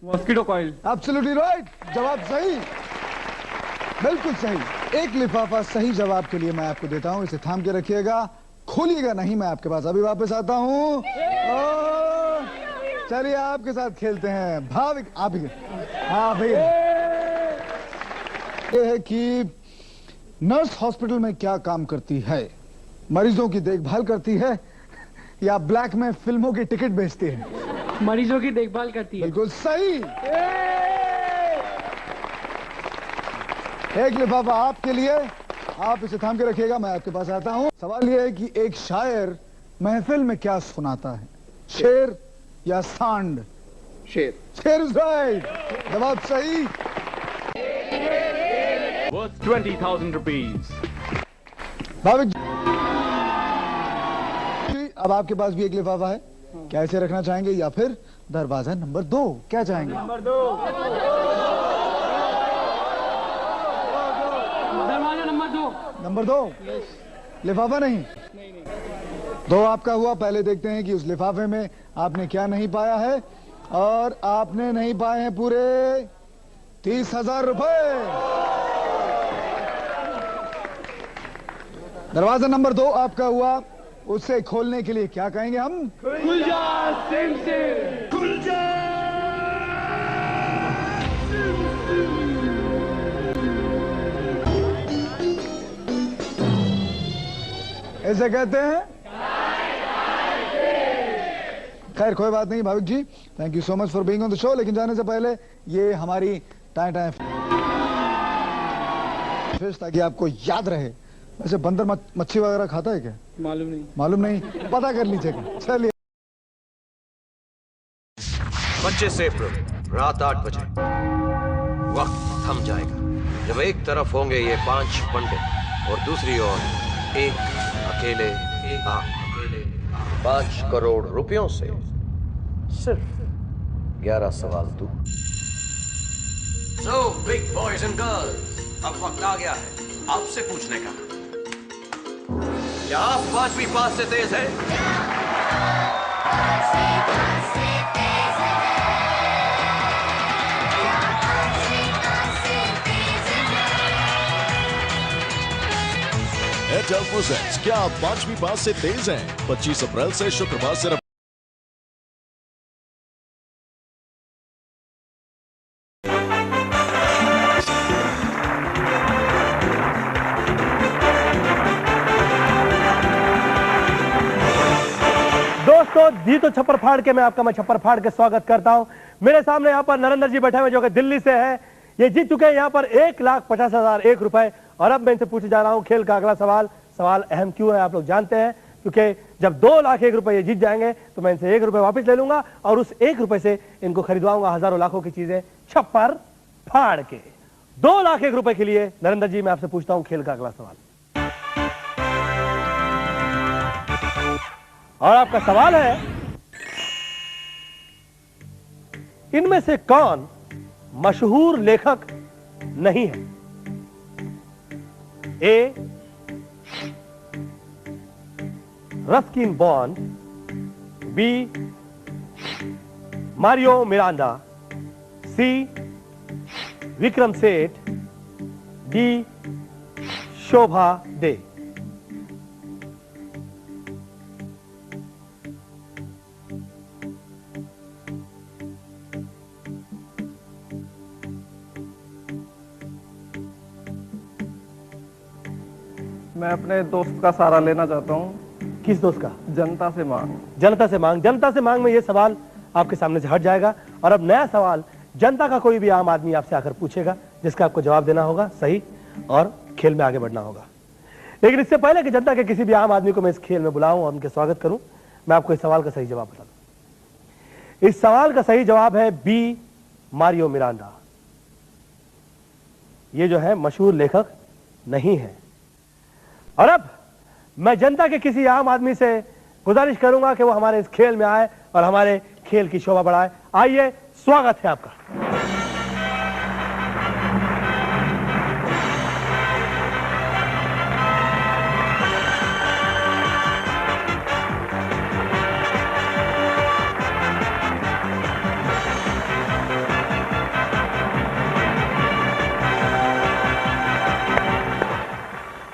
Mosquito coil. Absolutely right, जवाब सही, बिल्कुल सही। एक लिफाफा सही जवाब के लिए मैं आपको देता हूं, इसे थाम के रखिएगा, खोलिएगा नहीं। मैं आपके पास अभी वापस आता हूं। चलिए आपके साथ खेलते हैं भाविक। आप ही, हाँ भैया, ये है कि नर्स हॉस्पिटल में क्या काम करती है? मरीजों की देखभाल करती है या ब्लैक में फिल्मों की टिकट बेचती है? मरीजों की देखभाल करती है। बिल्कुल सही। एक लिफाफा आपके लिए, आप इसे थाम के रखिएगा, मैं आपके पास आता हूं। सवाल यह है कि एक शायर महफिल में क्या सुनाता है? शेर या सांड? शेर। शेर इज राइट, जवाब सही। Worth 20,000 rupees. भाविक जी, अब आपके पास भी एक लिफाफा है, क्या इसे रखना चाहेंगे या फिर दरवाजा नंबर 2? क्या चाहेंगे? नंबर 2। दरवाजा नंबर 2। नंबर 2? लिफाफा नहीं? दो आपका हुआ। पहले देखते हैं कि उस लिफाफे में आपने क्या नहीं पाया है। और आपने नहीं पाए हैं पूरे 30,000 रुपए। दरवाजा नंबर 2 आपका हुआ, उसे खोलने के लिए क्या कहेंगे हम? खुल जा सिम से। खुल जा। ऐसे कहते हैं। खैर कोई बात नहीं Bhavik ji, thank you so much for being on the show. लेकिन जाने से पहले ये हमारी टाइम फिश, ताकि आपको याद रहे। वैसे बंदर मच्छी वगैरह खाता है क्या? मालूम नहीं। मालूम नहीं, पता कर लीजिएगा। चलिए। 25 अप्रैल रात 8 बजे वक्त थम जाएगा जब एक तरफ होंगे ये 5 पंडित और दूसरी ओर एक अकेले 5 करोड़ रुपयों से सिर्फ 11 सवाल दूर। So big boys and girls, अब वक्त आ गया है आपसे पूछने का। क्या आप 5वीं पास से तेज है? एयरटेल प्रेजेंट्स, क्या आप 5वीं पास से तेज हैं? 25 अप्रैल से शुक्रवार सिर्फ दोस्तों, जी तो छप्पर फाड़ के मैं छप्पर फाड़ के स्वागत करता हूं। मेरे सामने यहाँ पर नरेंद्र जी बैठे हुए जो कि दिल्ली से हैं। ये जीत चुके हैं यहाँ पर 1,50,001 रुपए। और अब मैं इनसे पूछने जा रहा हूं खेल का अगला सवाल। सवाल अहम क्यों है आप लोग जानते हैं, क्योंकि जब 2,01,000 रुपए ये जीत जाएंगे तो मैं इनसे 1 रुपए वापस ले लूंगा और उस 1 रुपए से इनको खरीदवाऊंगा हजारों लाखों की चीजें छप्पर फाड़ के। 2,01,000 रुपए के लिए नरेंद्र जी मैं आपसे पूछता हूं खेल का अगला सवाल। और आपका सवाल है, इनमें से कौन मशहूर लेखक नहीं है? A Ruskin Bond, B Mario Miranda, C Vikram Seth, D Shobha day. मैं अपने दोस्त का सहारा लेना चाहता हूँ। किस दोस्त का? जनता से मांग। जनता से मांग। जनता से मांग में ये सवाल आपके सामने से हट जाएगा और अब नया सवाल जनता का कोई भी आम आदमी आपसे आकर पूछेगा, जिसका आपको जवाब देना होगा सही और खेल में आगे बढ़ना होगा। लेकिन इससे पहले कि जनता के किसी भी आम आदमी को मैं इस खेल में बुलाऊं और उनके स्वागत करूं, मैं आपको इस सवाल का सही जवाब बता दूं। इस सवाल का सही जवाब है बी मारियो मिरांडा। ये जो है मशहूर लेखक नहीं है। और अब मैं जनता के किसी आम आदमी से गुजारिश करूंगा कि वो हमारे इस खेल में आए और हमारे खेल की शोभा बढ़ाए। आइए, स्वागत है आपका।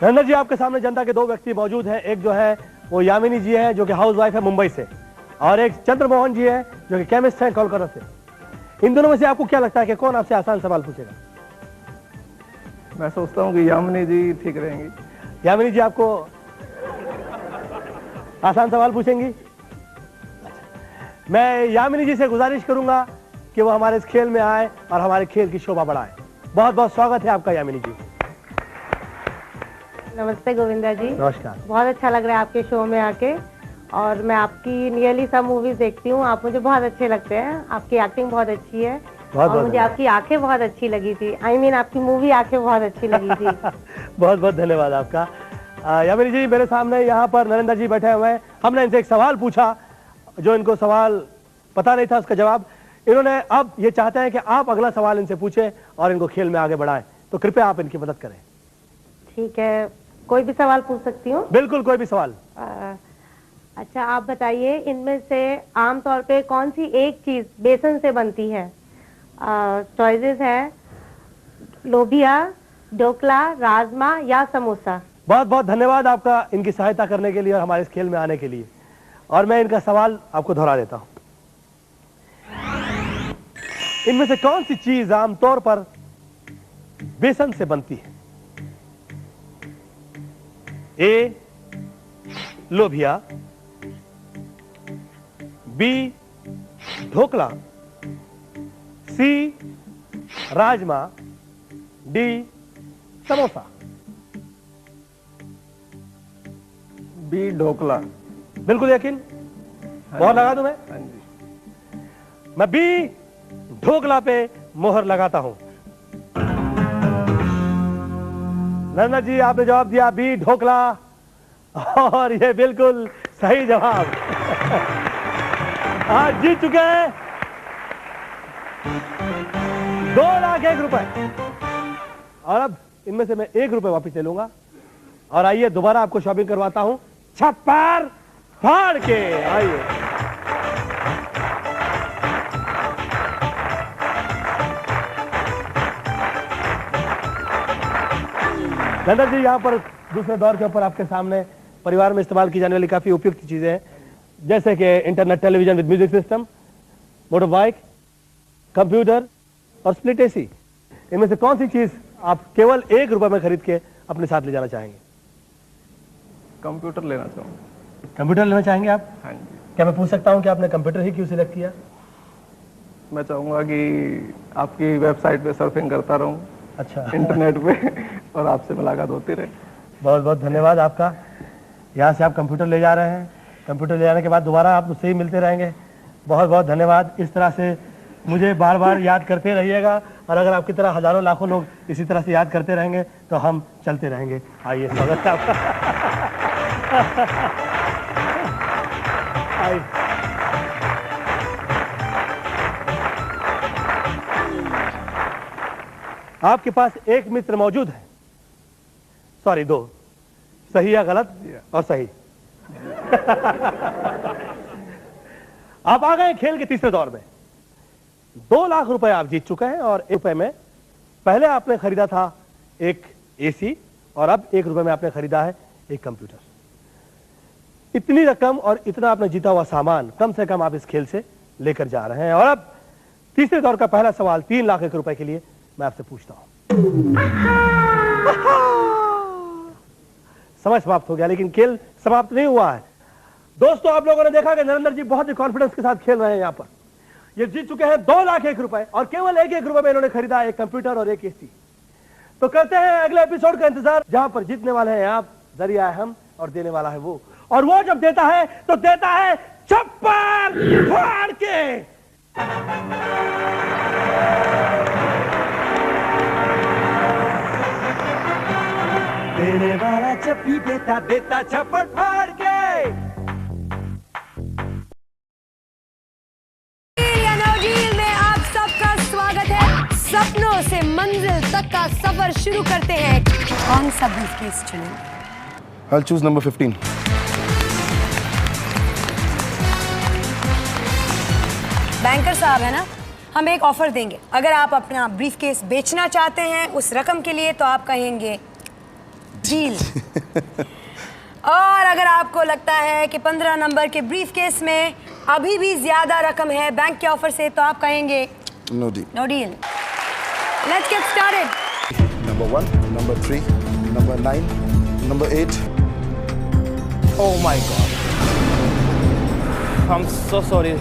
नरेंद्र जी, आपके सामने जनता के दो व्यक्ति मौजूद हैं। एक जो है वो यामिनी जी है जो कि हाउस वाइफ है मुंबई से, और एक चंद्रमोहन जी है जो कि केमिस्ट हैं कोलकाता से। इन दोनों में से आपको क्या लगता है कि कौन आपसे आसान सवाल पूछेगा? मैं सोचता हूँ कि यामिनी जी ठीक रहेंगी। यामिनी जी आपको आसान सवाल पूछेंगी? मैं यामिनी जी से गुजारिश करूंगा कि वो हमारे इस खेल में आए और हमारे खेल की शोभा बढ़ाए। बहुत बहुत स्वागत है आपका यामिनी जी। नमस्ते गोविंदा जी। नमस्कार। बहुत अच्छा लग रहा है आपके शो में आके, और मैं आपकी नियरली सब मूवीज देखती हूँ। आप मुझे बहुत अच्छे लगते हैं, आपकी एक्टिंग बहुत अच्छी है। और मुझे आपकी आंखें बहुत अच्छी लगी थी। I mean, आपकी मूवी आंखें बहुत अच्छी लगी थी। बहुत बहुत धन्यवाद आपका। यामिनी जी, मेरे सामने यहाँ पर नरेंद्र जी बैठे हुए हैं। हमने इनसे एक सवाल पूछा जो इनको सवाल पता नहीं था उसका जवाब। इन्होंने अब ये चाहते हैं कि आप अगला सवाल इनसे पूछें और इनको खेल में आगे बढ़ाएं, तो कृपया आप इनकी मदद करें। ठीक है, कोई भी सवाल पूछ सकती हूँ? बिल्कुल, कोई भी सवाल। अच्छा, आप बताइए, इनमें से आमतौर पे कौन सी एक चीज बेसन से बनती है? चॉइसेस है लोबिया, ढोकला, राजमा या समोसा। बहुत बहुत धन्यवाद आपका इनकी सहायता करने के लिए और हमारे इस खेल में आने के लिए। और मैं इनका सवाल आपको दोहरा देता हूं। इनमें से कौन सी चीज आमतौर पर बेसन से बनती है? ए लोबिया, बी ढोकला, सी राजमा, डी समोसा। बी ढोकला। बिल्कुल यकीन? मोहर लगा दूं मैं? हाँ जी। मैं बी ढोकला पे मोहर लगाता हूं। नरेंद्र जी, आपने जवाब दिया बी ढोकला, और ये बिल्कुल सही जवाब। आज जीत चुके हैं 2,01,000 रुपए। और अब इनमें से मैं 1 रुपए वापस ले लूंगा। और आइए दोबारा आपको शॉपिंग करवाता हूं छप्पर फाड़ के। आइए। नंदन जी, यहाँ पर दूसरे दौर के ऊपर आपके सामने परिवार में इस्तेमाल की जाने वाली काफी उपयुक्त चीजें हैं, जैसे कि internet television with music system, motor bike, computer और स्प्लिट एसी। इनमें से कौन सी चीज आप केवल 1 रुपए में खरीद के अपने साथ ले जाना चाहेंगे? कंप्यूटर लेना चाहूँगा। कंप्यूटर लेना चाहेंगे आप? हाँ जी। क्या मैं पूछ सकता हूं कि आपने कंप्यूटर ही क्यों सिलेक्ट किया? मैं चाहूँगा कि आपकी वेबसाइट पे सर्फिंग करता रहूँ, अच्छा, इंटरनेट पे, और आपसे मुलाकात होती रहे। बहुत बहुत धन्यवाद आपका। यहाँ से आप कंप्यूटर ले जा रहे हैं, कंप्यूटर ले जाने के बाद दोबारा आप मुझसे ही मिलते रहेंगे। बहुत बहुत धन्यवाद। इस तरह से मुझे बार बार याद करते रहिएगा, और अगर आपकी तरह हजारों लाखों लोग इसी तरह से याद करते रहेंगे तो हम चलते रहेंगे। आइए, स्वागत है आपका। आइए। आपके पास एक मित्र मौजूद है, सॉरी 2, सही या गलत? और सही। आप आ गए खेल के तीसरे दौर में। 2 लाख रुपए आप जीत चुके हैं, और 1 रुपए में पहले आपने खरीदा था एक एसी, और अब 1 रुपए में आपने खरीदा है एक कंप्यूटर। इतनी रकम और इतना आपने जीता हुआ सामान कम से कम आप इस खेल से लेकर जा रहे हैं। और अब तीसरे दौर का पहला सवाल 3 लाख रुपए के लिए मैं आपसे पूछता हूं। समय समाप्त हो गया, लेकिन खेल समाप्त नहीं हुआ है। दोस्तों, आप लोगों ने देखा कि नरेंद्र जी बहुत ही कॉन्फिडेंस के साथ खेल रहे हैं। यहाँ पर ये जीत चुके हैं 2,01,000 रुपए, और केवल 1 रुपए में इन्होंने खरीदा एक कंप्यूटर और एक एसी। तो करते हैं अगले एपिसोड का इंतजार, जहां पर जीतने वाले हैं आप, जरिया है हम, और देने वाला है वो। और वो जब देता है तो देता है छप्पर फाड़ के। देने वाला जब भी देता, देता छप्पर फाड़ के। में आप सबका स्वागत है। सपनों से मंजिल तक का सफर शुरू करते हैं। कौन सा ब्रीफकेस चुनें? I'll choose number 15. बैंकर साहब है ना, हम एक ऑफर देंगे। अगर आप अपना ब्रीफकेस बेचना चाहते हैं उस रकम के लिए, तो आप कहेंगे डील। और अगर आपको लगता है कि 15 नंबर के ब्रीफ केस में अभी भी ज्यादा रकम है बैंक के ऑफर से, तो आप कहेंगे no deal. No deal. Let's get started. Number 1, number 3, number 9, number 8। Oh my God. I'm so sorry.